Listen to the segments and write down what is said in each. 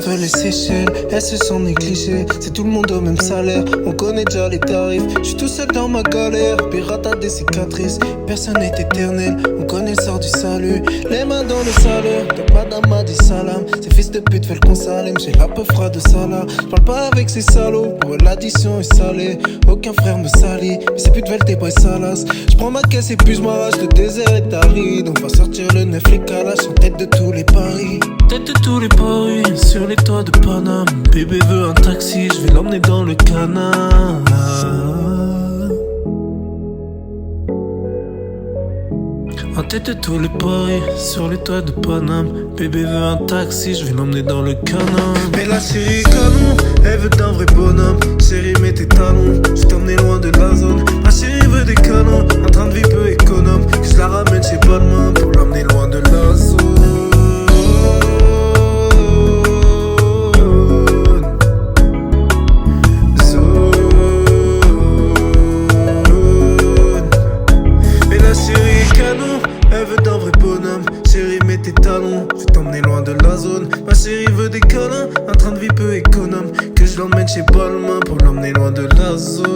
veut les Seychelles, elles se sont négligées. C'est tout le monde au même salaire, on connaît déjà les tarifs. J'suis tout seul dans ma galère, pirate a des cicatrices. Personne n'est éternel, on connaît le sort du salut. Les mains dans le salaire, de madame m'a dit salam. Ces fils de pute veulent qu'on s'allume, j'ai la peu froide de Salah. J'parle pas avec ces salauds, pour eux l'addition est salée. Aucun frère me salit, mais ces putes veulent des boys salaces. J'prends ma caisse et puis j'm'arrache, le désert est aride. On va sortir le neuf, les calages en tête de tous les paris. Tête de tous les paris, sur les toits de Paname. Bébé veut un taxi, je vais l'emmener dans le canard. En tête de tous les paris, sur les toits de Paname. Bébé veut un taxi, je vais l'emmener dans le canard. Mais la chérie canon, elle veut d'un vrai bonhomme. Chérie mets tes talons, je t'emmène loin de la zone. Ma chérie veut des canons, un train de vie peu économe. Que je la ramène chez Balmain pour l'emmener loin de la zone. Elle veut d'un vrai bonhomme, chérie mets tes talons, je vais t'emmener loin de la zone. Ma chérie veut des câlins, un train de vie peu économe. Que je l'emmène chez Balmain pour l'emmener loin de la zone.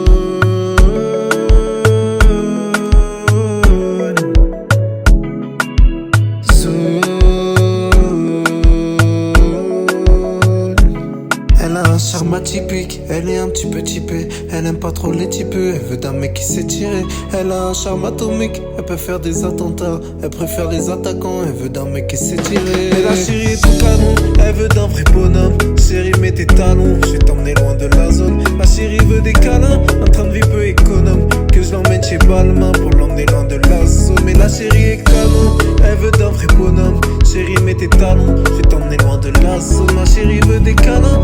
Elle a un charme atypique, elle est un petit peu typée. Elle aime pas trop les typeux, elle veut d'un mec qui sait tirer. Elle a un charme atomique, elle peut faire des attentats. Elle préfère les attaquants, elle veut d'un mec qui sait tirer. Et la chérie est tout canon, elle veut d'un vrai bonhomme. Chérie mets tes talons, je vais t'emmener loin de la zone. Ma chérie veut des câlins, un train de vie peu économe. Que je l'emmène chez Balmain pour l'emmener loin de la zone. Mais la chérie est canon, elle veut d'un vrai bonhomme. Chérie mets tes talons, je vais t'emmener loin de la zone. Ma chérie veut des câlins,